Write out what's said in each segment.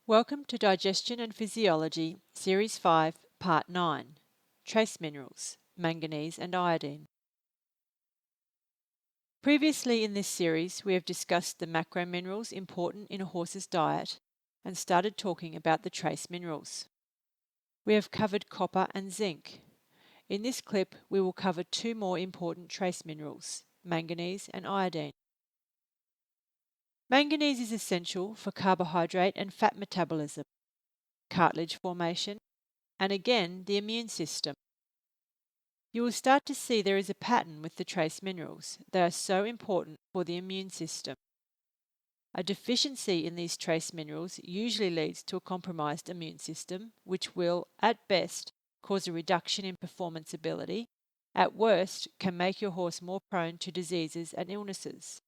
Welcome to Digestion and Physiology, Series 5, Part 9, Trace Minerals, Manganese and Iodine. Previously in this series, we have discussed the macrominerals important in a horse's diet and started talking about the trace minerals. We have covered copper and zinc. In this clip, we will cover two more important trace minerals, manganese and iodine. Manganese is essential for carbohydrate and fat metabolism, cartilage formation, and again the immune system. You will start to see there is a pattern with the trace minerals. They are so important for the immune system. A deficiency in these trace minerals usually leads to a compromised immune system, which will, at best, cause a reduction in performance ability. At worst, can make your horse more prone to diseases and illnesses.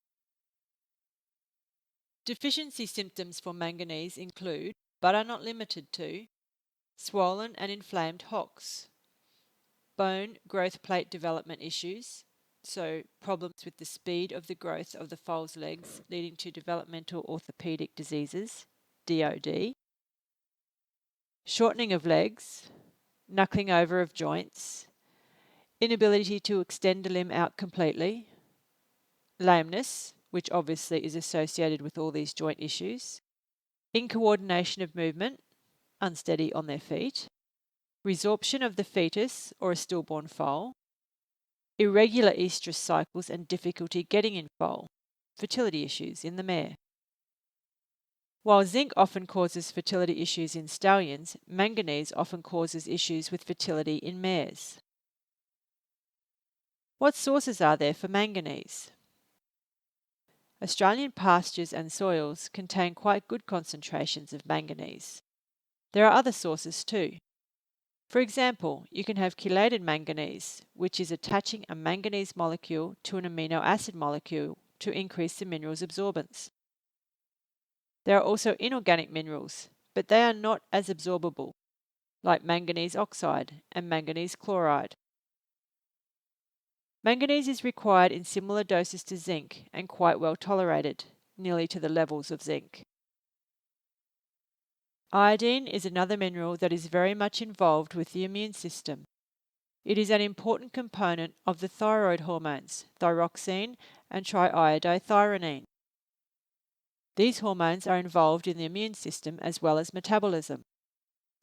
Deficiency symptoms for manganese include, but are not limited to, swollen and inflamed hocks, bone growth plate development issues, so problems with the speed of the growth of the foal's legs leading to developmental orthopedic diseases, DOD, shortening of legs, knuckling over of joints, inability to extend a limb out completely, lameness, which obviously is associated with all these joint issues, incoordination of movement, unsteady on their feet, resorption of the fetus or a stillborn foal, irregular estrus cycles and difficulty getting in foal, fertility issues in the mare. While zinc often causes fertility issues in stallions, manganese often causes issues with fertility in mares. What sources are there for manganese? Australian pastures and soils contain quite good concentrations of manganese. There are other sources too. For example, you can have chelated manganese, which is attaching a manganese molecule to an amino acid molecule to increase the mineral's absorbance. There are also inorganic minerals, but they are not as absorbable, like manganese oxide and manganese chloride. Manganese is required in similar doses to zinc and quite well tolerated, nearly to the levels of zinc. Iodine is another mineral that is very much involved with the immune system. It is an important component of the thyroid hormones, thyroxine and triiodothyronine. These hormones are involved in the immune system as well as metabolism.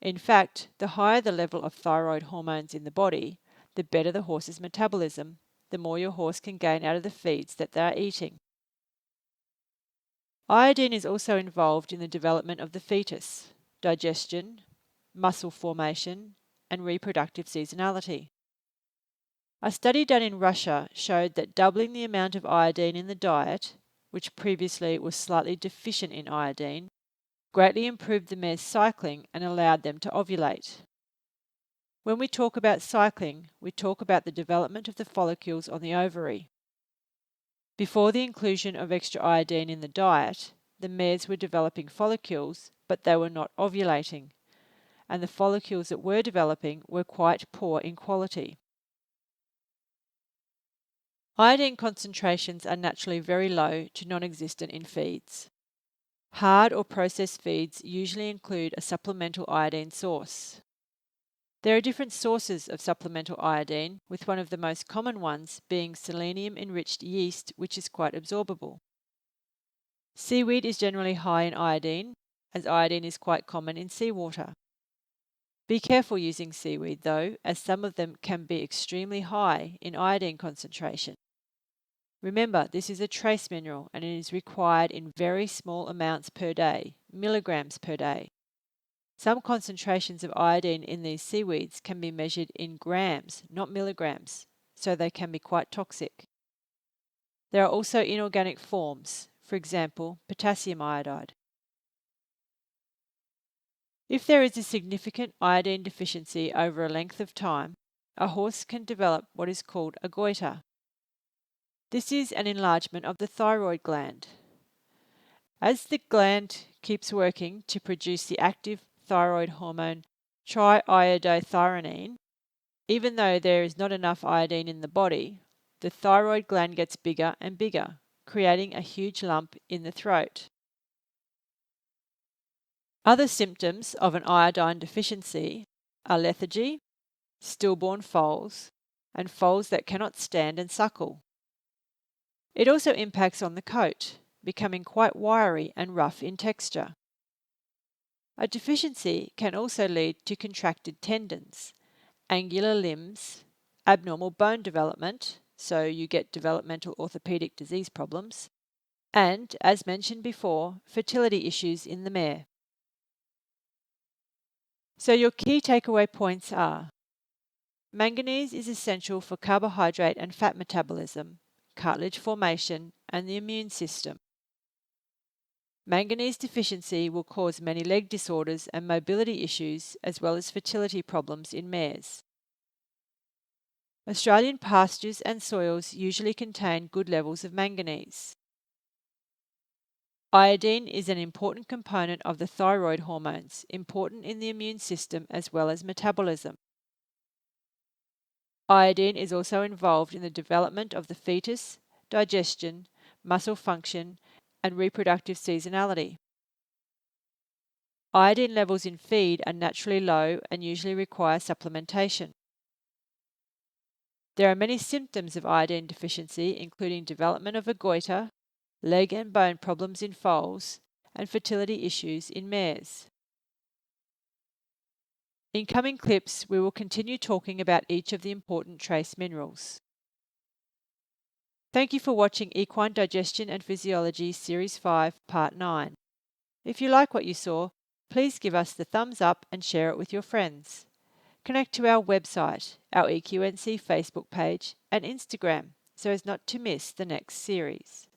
In fact, the higher the level of thyroid hormones in the body, the better the horse's metabolism, the more your horse can gain out of the feeds that they are eating. Iodine is also involved in the development of the fetus, digestion, muscle formation, and reproductive seasonality. A study done in Russia showed that doubling the amount of iodine in the diet, which previously was slightly deficient in iodine, greatly improved the mare's cycling and allowed them to ovulate. When we talk about cycling, we talk about the development of the follicles on the ovary. Before the inclusion of extra iodine in the diet, the mares were developing follicles, but they were not ovulating, and the follicles that were developing were quite poor in quality. Iodine concentrations are naturally very low to non-existent in feeds. Hard or processed feeds usually include a supplemental iodine source. There are different sources of supplemental iodine, with one of the most common ones being selenium-enriched yeast, which is quite absorbable. Seaweed is generally high in iodine, as iodine is quite common in seawater. Be careful using seaweed though, as some of them can be extremely high in iodine concentration. Remember, this is a trace mineral and it is required in very small amounts per day, milligrams per day. Some concentrations of iodine in these seaweeds can be measured in grams, not milligrams, so they can be quite toxic. There are also inorganic forms, for example, potassium iodide. If there is a significant iodine deficiency over a length of time, a horse can develop what is called a goiter. This is an enlargement of the thyroid gland. As the gland keeps working to produce the active thyroid hormone triiodothyronine, even though there is not enough iodine in the body, the thyroid gland gets bigger and bigger, creating a huge lump in the throat. Other symptoms of an iodine deficiency are lethargy, stillborn foals, and foals that cannot stand and suckle. It also impacts on the coat, becoming quite wiry and rough in texture. A deficiency can also lead to contracted tendons, angular limbs, abnormal bone development, so you get developmental orthopedic disease problems, and, as mentioned before, fertility issues in the mare. So your key takeaway points are: manganese is essential for carbohydrate and fat metabolism, cartilage formation, and the immune system. Manganese deficiency will cause many leg disorders and mobility issues, as well as fertility problems in mares. Australian pastures and soils usually contain good levels of manganese. Iodine is an important component of the thyroid hormones, important in the immune system as well as metabolism. Iodine is also involved in the development of the fetus, digestion, muscle function, and reproductive seasonality. Iodine levels in feed are naturally low and usually require supplementation. There are many symptoms of iodine deficiency, including development of a goiter, leg and bone problems in foals, and fertility issues in mares. In coming clips, we will continue talking about each of the important trace minerals. Thank you for watching Equine Digestion and Physiology Series 5, Part 9. If you like what you saw, please give us the thumbs up and share it with your friends. Connect to our website, our EqNC Facebook page, and Instagram so as not to miss the next series.